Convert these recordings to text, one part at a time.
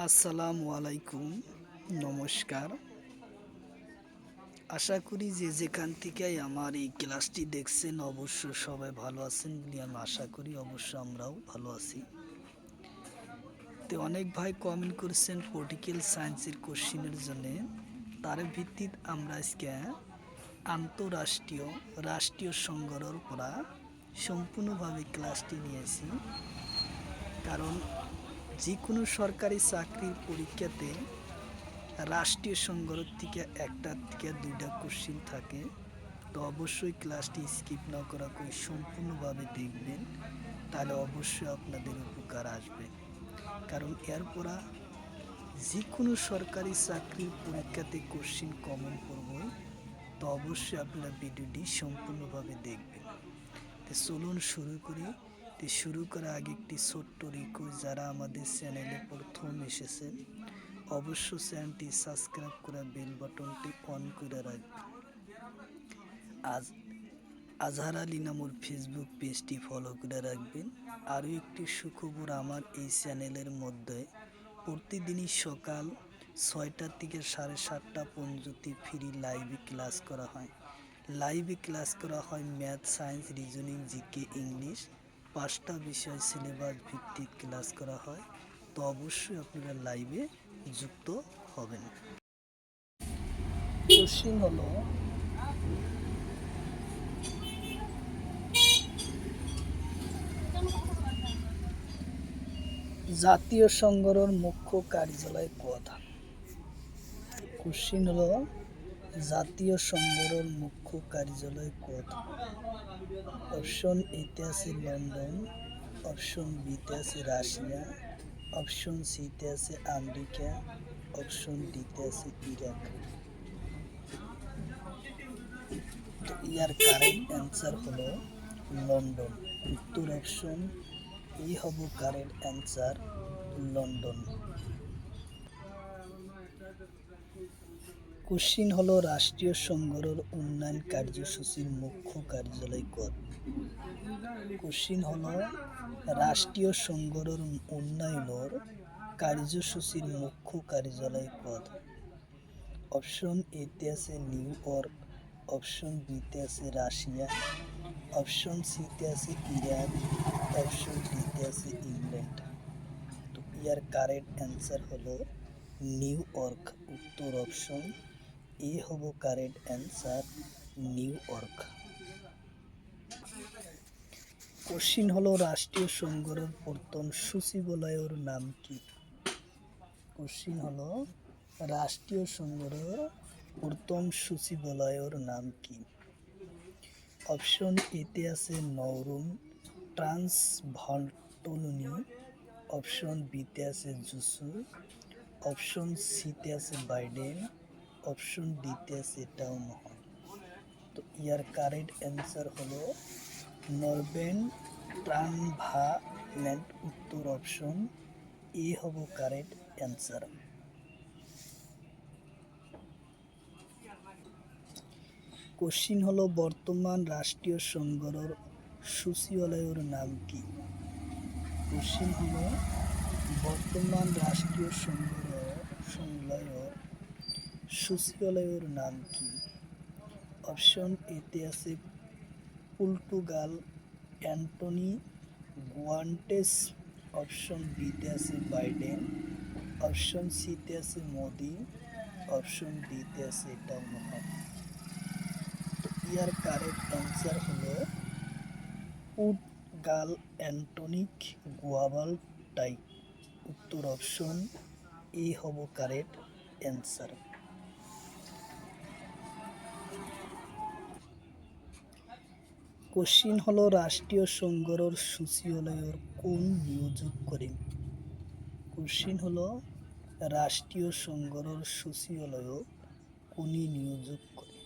আসসালামু আলাইকুম, নমস্কার। আশা করি যে যেখান থেকেই আমার এই ক্লাসটি দেখছেন অবশ্য সবাই ভালো আছেন বলে আমি আশা করি। অবশ্য আমরাও ভালো আছি। তো অনেক ভাই কমেন্ট করেছেন পলিটিক্যাল সায়েন্সের কোশ্চিনের জন্য। তার ভিত্তিতে আমরা আজকে আন্তঃরাষ্ট্রীয় রাষ্ট্রীয় সংগ্রহর পড়া সম্পূর্ণভাবে ক্লাসটি নিয়েছি। কারণ যে কোনো সরকারি চাকরির পরীক্ষাতে রাষ্ট্রীয় সংগ্রহ থেকে একটা থেকে দুইটা কোশ্চিন থাকে। তো অবশ্যই ক্লাসটি স্কিপ না করা করে সম্পূর্ণভাবে দেখবেন, তাহলে অবশ্যই আপনাদের উপকার আসবে। কারণ এরপরা যে কোনো সরকারি চাকরির পরীক্ষাতে কোশ্চিন কমন পড়বই। তো অবশ্যই আপনারা ভিডিওটি সম্পূর্ণভাবে দেখবেন। তো চলুন শুরু করি। তো শুরু করার আগে একটি ছোট্ট রিকোয়েস্ট, যারা আমাদের চ্যানেলে প্রথম এসেছেন অবশ্য চ্যানেলটি সাবস্ক্রাইব করে বেল বাটনটি অন করে রাখবেন। আজহার আলী নামর ফেসবুক পেজটি ফলো করে রাখবেন। আরও একটি সুখবর, আমার এই চ্যানেলের মধ্যে প্রতিদিনই সকাল 6টা থেকে 7:30 পর্যন্ত ফ্রি লাইভে ক্লাস করা হয়। Math, science, reasoning, GK, English 5টা বিষয় সিলেবাস ভিত্তিক ক্লাস করা হয়। তো অবশ্যই আপনারা লাইভে যুক্ত হবেন। কোশ্চিন হলো, জাতীয় সংগ্রহের মুখ্য কার্যালয় কোথায়? কোশ্চিন হলো, জাতীয় সংগ্রহের মুখ্য কার্যালয় কোথায়? অপশন এতে আছে লন্ডন, অপশন বিতে আছে রাশিয়া, অপশন সিতে আছে আমেরিকা, অপশন ডিতে আছে ইরাক। তো ইয়ার কারেক্ট অ্যান্সার হলো লন্ডন। উত্তর অপশন ই হব কারেক্ট অ্যান্সার, লন্ডন। কোশ্চিন হলো, রাষ্ট্রীয় সংগ্রহের উন্নয়ন কার্যসূচির মুখ্য কার্যালয় কোথায়? কোশ্চিন হলো, রাষ্ট্রীয় সংগ্রহের উন্নয়নের কার্যসূচির মুখ্য কার্যালয় কোথায়? অপশন এতে আছে নিউ ইয়র্ক, অপশন বিতে আছে রাশিয়া, অপশন সিতে আছে ইরাক, অপশন ডিতে আছে ইংল্যান্ড। তো ইয়ার কারেক্ট অ্যান্সার হলো নিউ ইয়র্ক। উত্তর অপশন এ হব correct answer, new York. Question হলো, রাষ্ট্রীয় সংগ্রহের প্রথম সচিবালয়ের নাম কি? কোশ্চিন হলো, রাষ্ট্রীয় সংগ্রহের প্রথম সচিবালয়ের নাম কি? অপশন এতে আছে নৌরুম ট্রান্সভালটোলনি, অপশন বিতে আছে জুসু, অপশন সিতে আছে বাইডেন, অপশন ডিতে আছে টাউন হল। তো ইয়ার কারেক্ট অ্যান্সার হলো নরবেন ট্রানভালেন্ট। উত্তর অপশন এ হব কারেক্ট অ্যান্সার। কোশ্চিন হলো, বর্তমান রাষ্ট্রীয় সংগ্রহের সচিবালয়ের নাম কি? কোশ্চিন হলো, বর্তমান রাষ্ট্রীয় সংগ্রহের সচিবালয়ের নাম কি? অপশন এতে আছে পর্তুগাল অ্যান্টনি গুয়ান্টেস, অপশন বিতে আছে বাইডেন, অপশন সিতে আছে মোদি, অপশন ডিতে আছে টাউন হল। তো ইয়ার কারেক্ট অ্যান্সার হলো পর্তুগাল অ্যান্টনিক গুয়াবাল টাই। উত্তর অপশন এ হব কারেক্ট অ্যান্সার। কোশ্চিন হলো, রাষ্ট্রীয় সংগ্রহের সচিবালয়ের কোন নিয়োগ করেন? কোশ্চিন হলো, রাষ্ট্রীয় সংগ্রহের সচিবালয় কোনি নিয়োগ করে?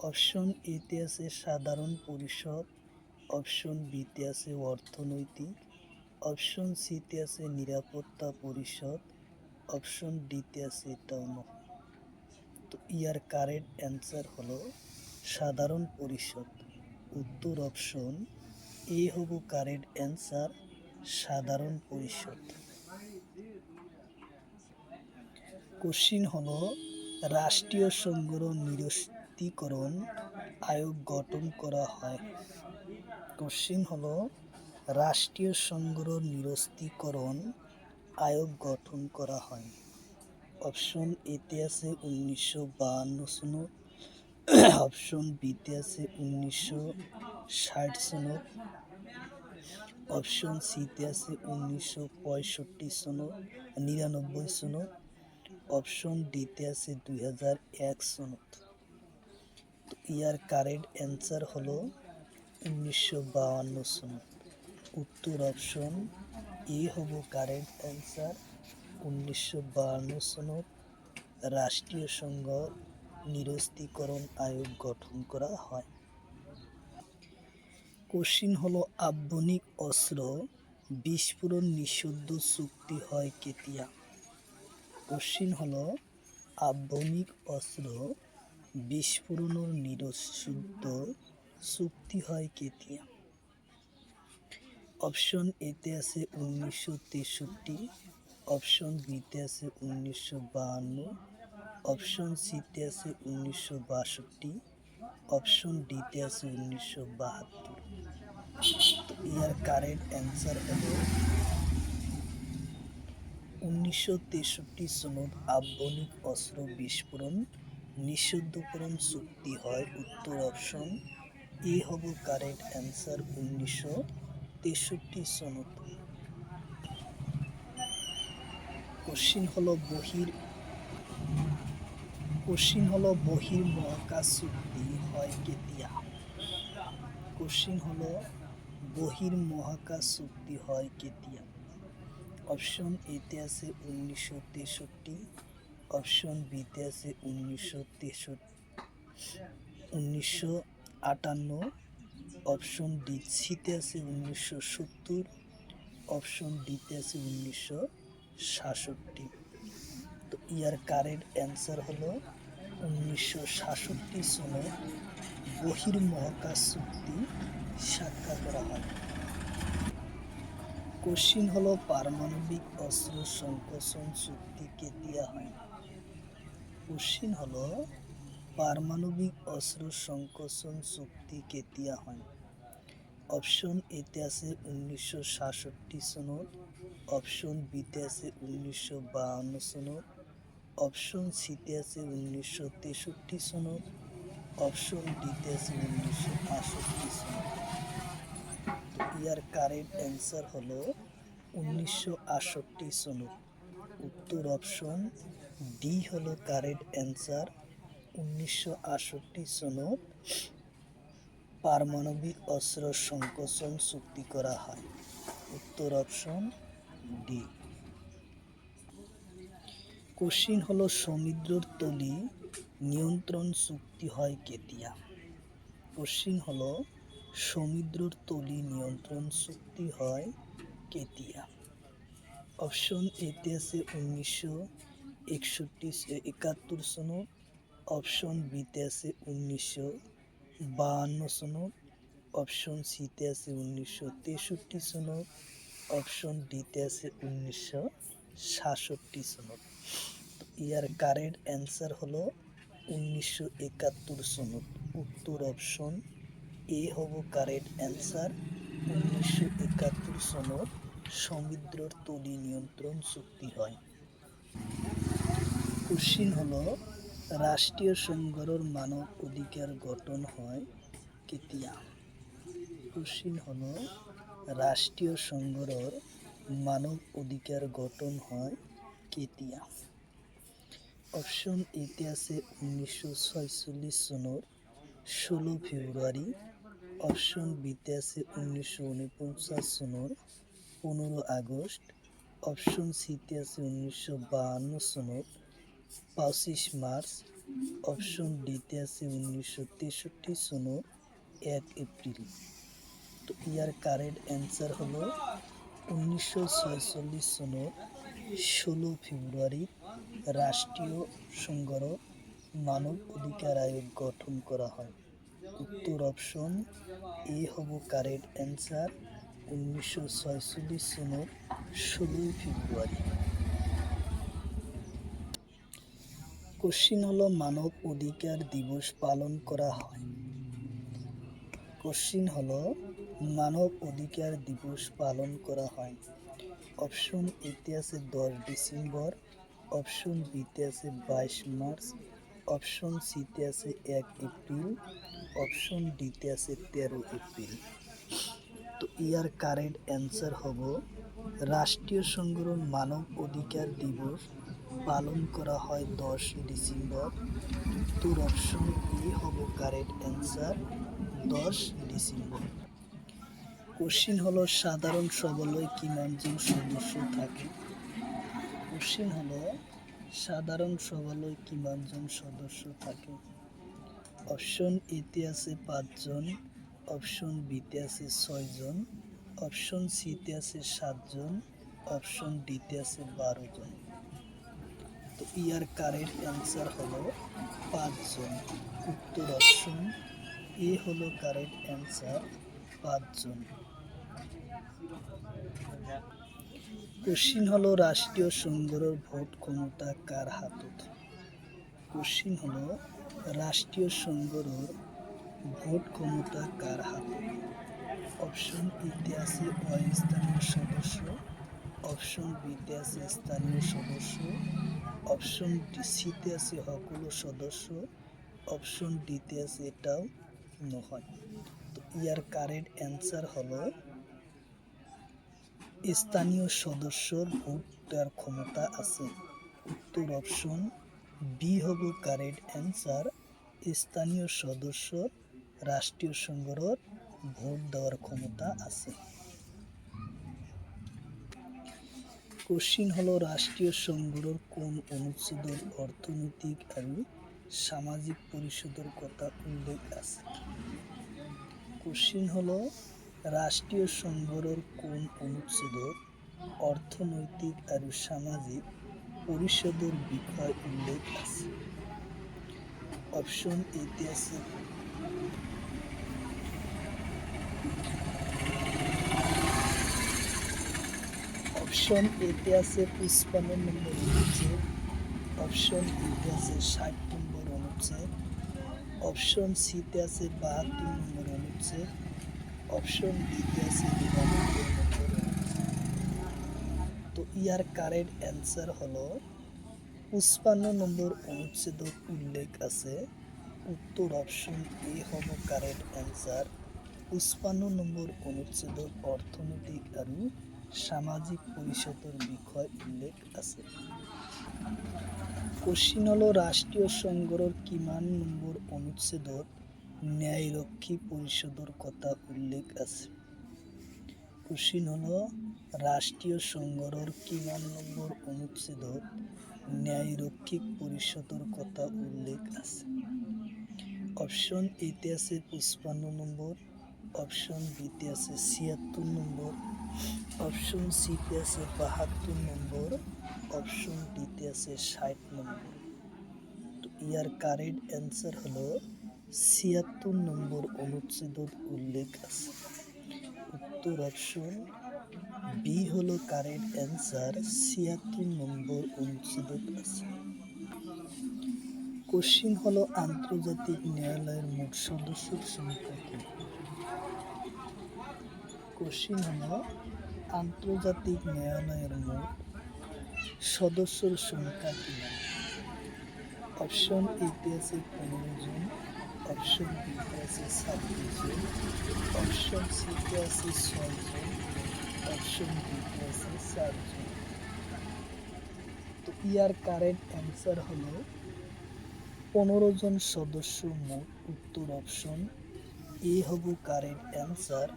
অপশন এতে আছে সাধারণ পরিষদ, অপশন বিতে আছে অর্থনৈতিক, অপশন সিতে আছে নিরাপত্তা পরিষদ, অপশন ডিতে আছে টাউন হল। তো ইয়ার কারেক্ট অ্যান্সার হলো সাধারণ পরিষদ। উত্তর অপশন এ হব কারেক্ট অ্যান্সার, সাধারণ পরিষদ। কোশ্চিন হলো রাষ্ট্রীয় সংগ্রহ নিরস্ত্রীকরণ আয়োগ গঠন করা হয়। কোশ্চিন হলো রাষ্ট্রীয় সংগ্রহ নিরস্ত্রীকরণ আয়োগ গঠন করা হয়। অপশন এতে আছে 1952 সনত, অপশন বিতে আছে 1960 সনত, অপশন সিতে আছে 1965 সনত 99 সনত, অপশন ডিতে আছে 2001 সনত। তো ইয়ার কারেক্ট অ্যান্সার হলো 1952 সনত। উত্তর অপশন এ হব কারেক্ট অ্যান্সার। 1952 সনত রাষ্ট্রীয় সংগ্রহ নিরস্ত্রীকরণ আয়োগ গঠন করা হয়। কোশ্চিন হলো আণবিক অস্ত্র বিস্ফোরণ নিষিদ্ধ চুক্তি হয় কেতিয়া। কোশ্চিন হলো আণবিক অস্ত্র বিস্ফোরণ নিষিদ্ধ চুক্তি হয় কেতিয়া। অপশন এতে আছে 1963, অপশন বিতে আছে 1952, অপশন সিতে আছে 1962, অপশন ডিতে আছে 1972। তো ইয়ার কারেক্ট অ্যান্সার হলো 1963 সনত আণবিক অস্ত্র বিস্ফোরণ নিষিদ্ধকরণ চুক্তি হয়। উত্তর অপশন এ হব কারেক্ট অ্যান্সার 1963 সনত। কোশ্চিন হলো বহির্মহাকাশ চুক্তি হয় কেতিয়া। কোশ্চিন হলো বহির্মহাকাশ চুক্তি হয় কেতিয়া। অপশন এতে আছে 1963, অপশন বিতে আছে 1958, অপশন ডি সিতে আছে 1970, অপশন ডিতে আছে 1966। তো ইয়ার কারেক্ট অ্যান্সার হলো 1966 সনে বহির্মহাকাশ চুক্তি স্বাক্ষর করা হয়। কোশ্চিন হলো পারমাণবিক অস্ত্র সংকোচন চুক্তি কেতিয়া হয়। কোশ্চিন হলো পারমাণবিক অস্ত্র সংকোচন চুক্তি কেতিয়া হয়। অপশন এতে আছে 1966 সনত, অপশন বিতে আছে 1952 সনত, অপশন সিতে আছে 1963 সনত, অপশন ডিতে আছে 1968 সনত। তো ইয়ার কারেক্ট অ্যান্সার হলো 1968 সনত। উত্তর অপশন ডি হলো কারেক্ট অ্যান্সার। 1968 সনত পারমাণবিক অস্ত্র সংকোচন চুক্তি করা হয়। উত্তর অপশন ডি। কোশ্চিন হলো সমুদ্রের তলি নিয়ন্ত্রণ চুক্তি হয় কেতিয়া। কোশ্চিন হলো সমুদ্রের তলি নিয়ন্ত্রণ চুক্তি হয় কেতিয়া। অপশন এতে আছে 1971 সনত, অপশন বিতে আছে 1952 সনত, অপশন সিতে আছে 1963 সনত, অপশন ডিতে আছে 1966 সনত। তো ইয়ার কারেক্ট অ্যান্সার হলো 1971 সনত। উত্তর অপশন এ হব কারেক্ট অ্যান্সার। 1971 সনত সমুদ্রের তলি নিয়ন্ত্রণ চুক্তি হয়। কোশ্চিন হলো রাষ্ট্রীয় সংগ্রহের মানব অধিকার গঠন হয় কেতিয়া। কোশ্চিন হলো রাষ্ট্রীয় সংগ্রহের মানব অধিকার গঠন হয় কেতিয়া। অপশন এতে আছে 1946 সনের 16 ফেব্রুয়ারি, অপশন বিতে আছে 1949 সনের 15 আগস্ট, অপশন সিতে আছে 1952 সনের 25 মার্চ, অপশন ডিতে আছে 1963 সনের 1 এপ্রিল। তো ইয়ার কারেক্ট অ্যান্সার হলো 1946 সনের 16 ফেব্রুয়ারি রাষ্ট্রীয় সংগ্রহ মানব অধিকার আয়োগ গঠন করা হয়। উত্তর অপশন এ হব কারেক্ট অ্যান্সার। 1946 সনের 16 ফেব্রুয়ারি। কোশ্চিন হলো মানব অধিকার দিবস পালন করা হয়। কোশ্চিন হলো মানব অধিকার দিবস পালন করা হয়। অপশন এতে আছে 10 ডিসেম্বর, অপশন বিতে আছে 22 মার্চ, অপশন সিতে আছে 1 এপ্রিল, অপশন ডিতে আছে 13 এপ্রিল। তো ইয়ার কারেক্ট অ্যান্সার হব রাষ্ট্রীয় সংগঠন মানব অধিকার দিবস পালন করা হয় 10 ডিসেম্বর। উত্তর অপশন এ হব কারেক্ট অ্যান্সার 10 ডিসেম্বর। কোশ্চিন হলো সাধারণ সভায় কিমানজন সদস্য থাকে। কোশ্চিন হলো সাধারণ সভায় কিমানজন সদস্য থাকে। অপশন এতে আছে 5 জন, অপশন বিতে আছে 6 জন, অপশন সিতে আছে 7 জন, অপশন ডিতে আছে 12 জন। তো ইয়ার কারেক্ট অ্যান্সার হলো 5 জন। উত্তর অপশন এ হলো কারেক্ট অ্যান্সার 5 জন। কোশ্চিন হলো রাষ্ট্রীয় সংঘের ভোট ক্ষমতা কার হাতত। কোশ্চিন হলো রাষ্ট্রীয় সংঘের ভোট ক্ষমতা কার হাতত। অপশন এতে আছে অস্থানীয় সদস্য, অপশন বিতে আছে স্থানীয় সদস্য, অপশন সিতে আছে সকল সদস্য, অপশন ডিতে আছে এটাও নহয়। তো ইয়ার কারেক্ট অ্যান্সার হলো স্থানীয় সদস্যর ভোট দেওয়ার ক্ষমতা আছে। উত্তর অপশন বি হব কারেক্ট অ্যান্সার। স্থানীয় সদস্যর রাষ্ট্রীয় সংঘের ভোট দেওয়ার ক্ষমতা আছে। কোশ্চিন হলো রাষ্ট্রীয় সংঘের কোন অনুচ্ছেদের অর্থনৈতিক আর সামাজিক পরিষদের কথা উল্লেখ আছে। কোশ্চিন হলো রাষ্ট্রীয় সংঘের কোন অনুচ্ছেদের অর্থনৈতিক আর সামাজিক পরিষদের বিষয় উল্লেখ আছে। অপশন এতে আছে অপশন এতে আছে 55 নম্বর অনুচ্ছেদ, অপশন বিতে আছে 60 নম্বর অনুচ্ছেদ, অপশন সিতে আছে 72 নম্বর অনুচ্ছেদ, অপশন ডিতে আছে 99 নম্বর অনুচ্ছেদ। তো ইয়ার কারেক্ট অ্যান্সার হলো 55 নম্বর অনুচ্ছেদের উল্লেখ আছে। উত্তর অপশন এ হব কারেক্ট অ্যান্সার। 55 নম্বর অনুচ্ছেদের অর্থনৈতিক আর সামাজিক পরিষদের বিষয় উল্লেখ আছে। কোশ্চিন হলো রাষ্ট্রীয় সংঘের কিমান নম্বর অনুচ্ছেদত ন্যায়রক্ষী পরিষদের কথা উল্লেখ আছে। কোশ্চিন হলো রাষ্ট্রীয় সংঘের কিমান নম্বর অনুচ্ছেদত ন্যায়রক্ষী পরিষদের কথা উল্লেখ আছে। অপশন এতে আছে 55 নম্বর, অপশন বিতে আছে 76 নম্বর, অপশন সিতে আছে 72 নম্বর, অপশন ডিতে আছে 60 নম্বর। তো ইয়ার কারেক্ট অ্যান্সার হলো 76 নম্বর অনুচ্ছেদত উল্লেখ আছে। উত্তর অপশন বি হলো কারেক্ট অ্যান্সার। 76 নম্বর অনুচ্ছেদত আছে। কোশ্চিন হলো আন্তর্জাতিক ন্যায়ালয়ের মোট সদস্যের সংখ্যা কি। কোশ্চিন হলো আন্তর্জাতিক ন্যায়ালয়ের মোট সদস্যের সংখ্যা কি। অপশন এতে আছে 15 জন, অপশন বিতে আছে 26 জন, অপশন সিতে আছে 6 জন, অপশন ডিতে আছে 4 জন। তো ইয়ার কারেক্ট অ্যান্সার হলো 15 জন সদস্য মোট। উত্তর অপশন এ হব কারেক্ট অ্যান্সার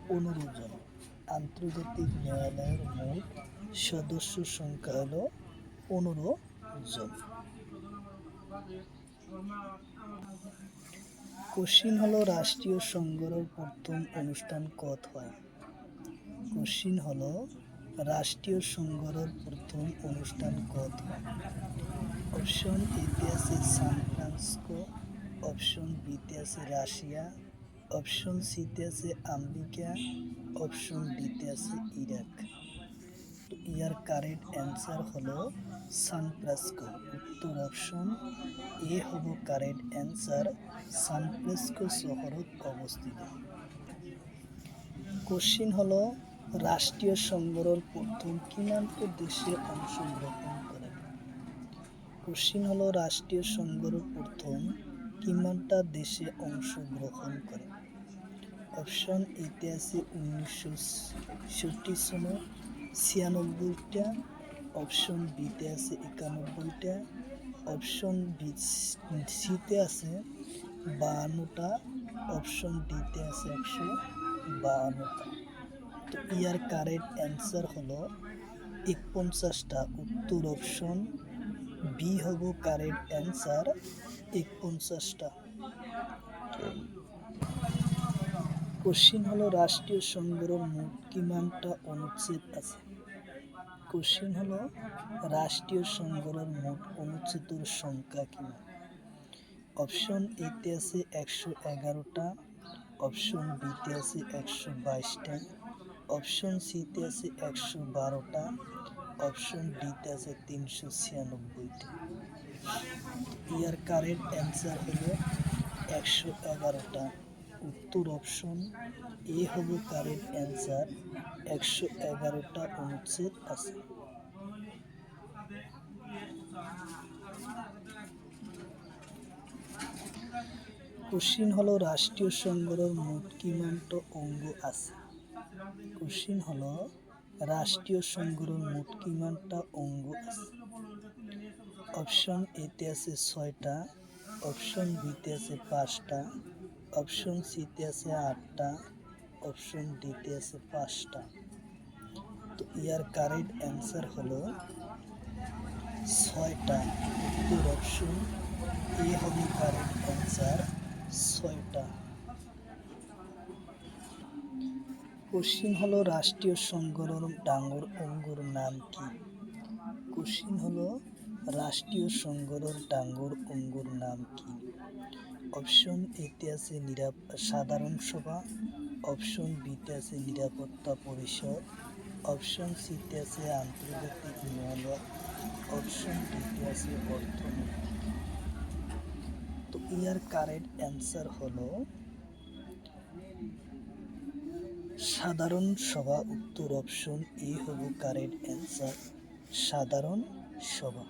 15 জন। আন্তর্জাতিক ন্যায়ালয়ের মোট সদস্য সংখ্যা হলো 15 জন। কোশ্চিন হলো রাষ্ট্রীয় সংঘের প্রথম অনুষ্ঠান কত হয়। কোশ্চিন হলো রাষ্ট্রীয় সংঘের প্রথম অনুষ্ঠান কত হয়। অপশন এতে আছে সান ফ্রান্সিসকো, অপশন বিতে আছে রাশিয়া, অপশন সিতে আছে আমেরিকা, অপশন ডিতে আছে ইরাক। তো ইয়ার কারেক্ট অ্যান্সার হলো সান ফ্রান্সিসকো। উত্তর অপশন এ হব কারেক্ট অ্যান্সার। সান ফ্রান্সিসকো শহরত অবস্থিত। কোশ্চিন হলো রাষ্ট্রীয় সংগ্রহের প্রথম কিমান্ত দেশে অংশগ্রহণ করে। কোশ্চিন হলো রাষ্ট্রীয় সংগ্রহের প্রথম কিমানটা দেশে অংশগ্রহণ করে। অপশন এতে আছে 1966 সনে 96টা, অপশন বিতে আছে 91টা, অপশন সিতে আছে 52টা, অপশন ডিতে আছে 152টা। তো ইয়ার কারেক্ট অ্যান্সার হলো 49টা। উত্তর অপশন বি হব কারেক্ট অ্যান্সার 49টা। কোশ্চিন হলো রাষ্ট্রীয় সংগ্রহের মোট কিমানটা অনুচ্ছেদ আছে। কোশ্চিন হলো রাষ্ট্রীয় সংগ্রহের মোট অনুচ্ছেদের সংখ্যা কিমান। অপশন এতে আছে 111টা, অপশন বিতে আছে 122টা, অপশন সিতে আছে 112টা, অপশন ডিতে আছে 396টা। ইয়ার কারেক্ট অ্যান্সার হলো 111টা। উত্তর অপশন এ হব কারেক্ট অ্যান্সার। 111টা অনুচ্ছেদ আছে। কোশ্চিন হলো রাষ্ট্রীয় সংগ্রহের মোট কিমান্ত অঙ্গ আছে। কোশ্চিন হলো রাষ্ট্রীয় সংগ্রহের মোট কিমানটা অঙ্গ আছে। অপশন এতে আছে 6টা, অপশন বিতে আছে 5টা, অপশন সিতে আছে 8টা, অপশন ডিতে আছে 5টা। তো ইয়ার কারেক্ট অ্যান্সার হলো 6টা। উত্তর অপশন এ হবে কারেক্ট অ্যান্সার 6টা। কোশ্চিন হলো রাষ্ট্রীয় সংগ্রহের ডাঙর অঙ্গর নাম কি। কোশ্চিন হলো রাষ্ট্রীয় সংগ্রহের ডাঙর অঙ্গর নাম কি। অপশন এতে আছে সাধারণ সভা, অপশন বিতে আছে নিরাপত্তা পরিষদ, অপশন সিতে আছে আন্তর্জাতিক ন্যায়ালয়, অপশন ডিতে আছে অর্থনৈতিক। তো ইয়ার কারেক্ট অ্যান্সার হলো সাধারণ সভা। উত্তর অপশন এ হব কারেক্ট অ্যান্সার, সাধারণ সভা।